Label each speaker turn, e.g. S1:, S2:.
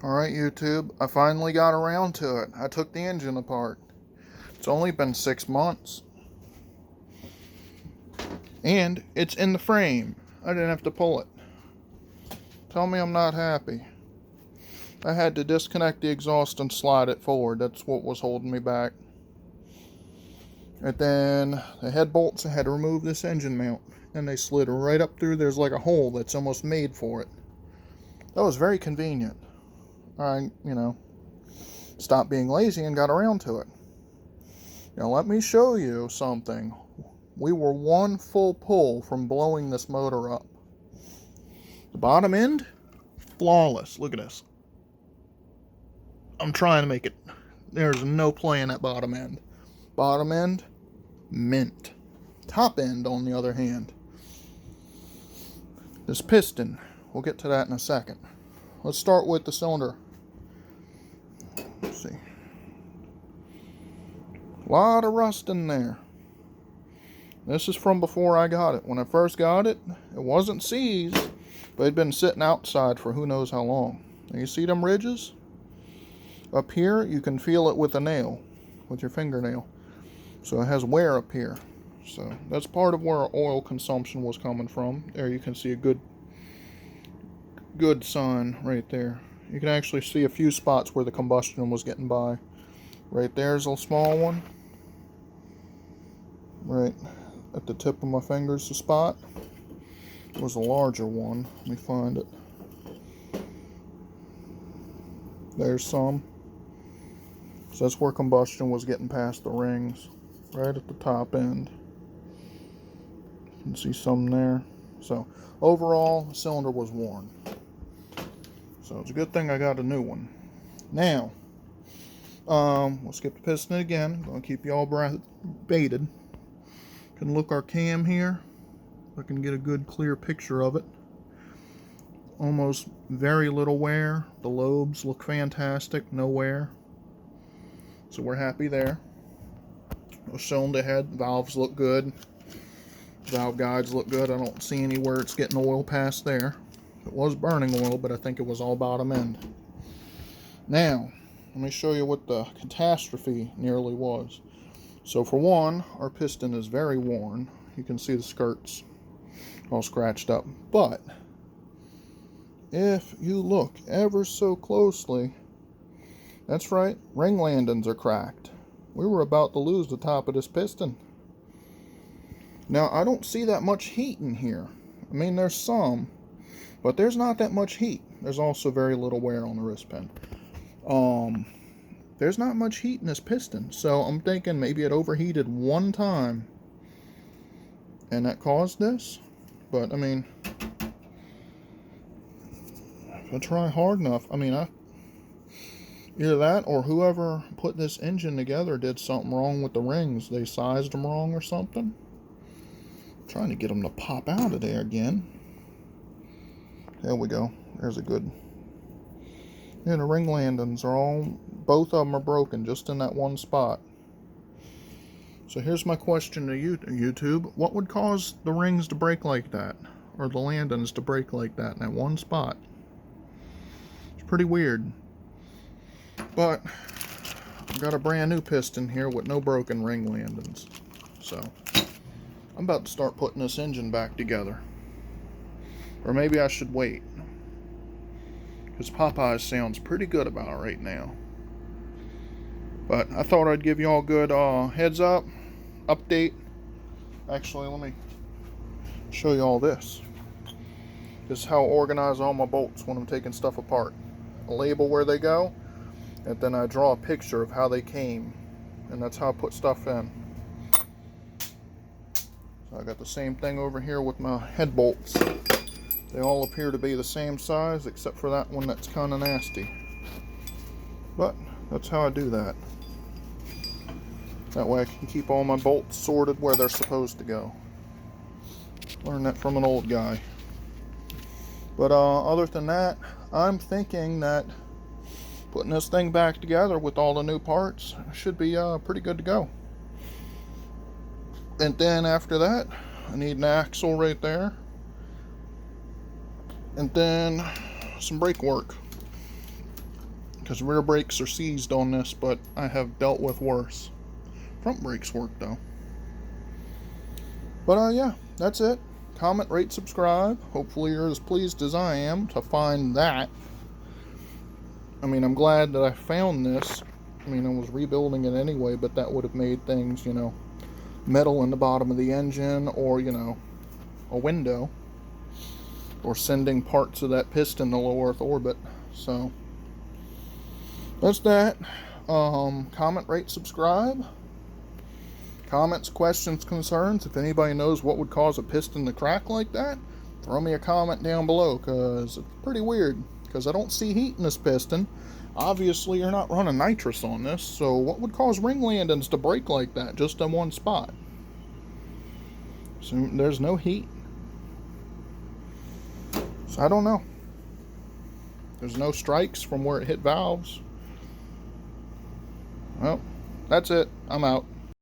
S1: Alright, YouTube, I finally got around to it. I took the engine apart. It's only been 6 months. And it's in the frame. I didn't have to pull it. Tell me I'm not happy. I had to disconnect the exhaust and slide it forward. That's what was holding me back. And then the head bolts, I had to remove this engine mount. And they slid right up through. There's like a hole that's almost made for it. That was very convenient. I, stopped being lazy and got around to it. Now let me show you something. We were one full pull from blowing this motor up. The bottom end, flawless. Look at this. I'm trying to make it. There's no play in that bottom end. Bottom end, mint. Top end, on the other hand. This piston, we'll get to that in a second. Let's start with the cylinder. Let's see. A lot of rust in there. This is from before I got it. When I first got it, it wasn't seized, but it'd been sitting outside for who knows how long. And you see them ridges? Up here, you can feel it with a nail, with your fingernail. So it has wear up here. So that's part of where our oil consumption was coming from. There you can see a good sign right there. You can actually see a few spots where the combustion was getting by. Right there's a small one. Right at the tip of my fingers, the spot. It was a larger one. Let me find it. There's some. So that's where combustion was getting past the rings. Right at the top end. You can see some there. So overall, the cylinder was worn. So it's a good thing I got a new one. Now, we'll skip the piston again. Gonna keep you all baited. Can look our cam here. I can get a good clear picture of it. Almost very little wear. The lobes look fantastic. No wear. So we're happy there. The cylinder head, valves look good. Valve guides look good. I don't see anywhere it's getting oil past there. It was burning oil, but I think it was all bottom end. Now, let me show you what the catastrophe nearly was. So for one, our piston is very worn. You can see the skirts all scratched up. But if you look ever so closely, that's right, ring landings are cracked. We were about to lose the top of this piston. Now, I don't see that much heat in here. I mean, there's some, but there's not that much heat. There's also very little wear on the wrist pin. There's not much heat in this piston, so I'm thinking maybe it overheated one time and that caused this. But I mean, if I try hard enough, either that or whoever put this engine together did something wrong with the rings. They sized them wrong or something. I'm trying to get them to pop out of there again. There we go. There's a good. Yeah, the ring landings are all, both of them are broken just in that one spot. So here's my question to you, YouTube. What would cause the rings to break like that? Or the landings to break like that in that one spot? It's pretty weird. But I've got a brand new piston here with no broken ring landings. So I'm about to start putting this engine back together. Or maybe I should wait. Because Popeyes sounds pretty good about it right now. But I thought I'd give you all a good heads up, update. Actually, let me show you all this. This is how I organize all my bolts when I'm taking stuff apart. I label where they go, and then I draw a picture of how they came. And that's how I put stuff in. So I got the same thing over here with my head bolts. They all appear to be the same size, except for that one that's kind of nasty. But that's how I do that. That way I can keep all my bolts sorted where they're supposed to go. Learned that from an old guy. But other than that, I'm thinking that putting this thing back together with all the new parts should be pretty good to go. And then after that, I need an axle right there. And then some brake work. because rear brakes are seized on this, but I have dealt with worse. Front brakes work though. But yeah, that's it. Comment, rate, subscribe. Hopefully you're as pleased as I am to find that. I mean, I'm glad that I found this. I mean, I was rebuilding it anyway, but that would have made things, you know, metal in the bottom of the engine, or, you know, a window, or sending parts of that piston to low Earth orbit. So that's that. Comment, rate, subscribe. Comments, questions, concerns. If anybody knows what would cause a piston to crack like that, throw me a comment down below, because it's pretty weird, because I don't see heat in this piston. Obviously you're not running nitrous on this, so what would cause ring landings to break like that just in one spot? So there's no heat. So I don't know. There's no strikes from where it hit valves. Well, that's it. I'm out.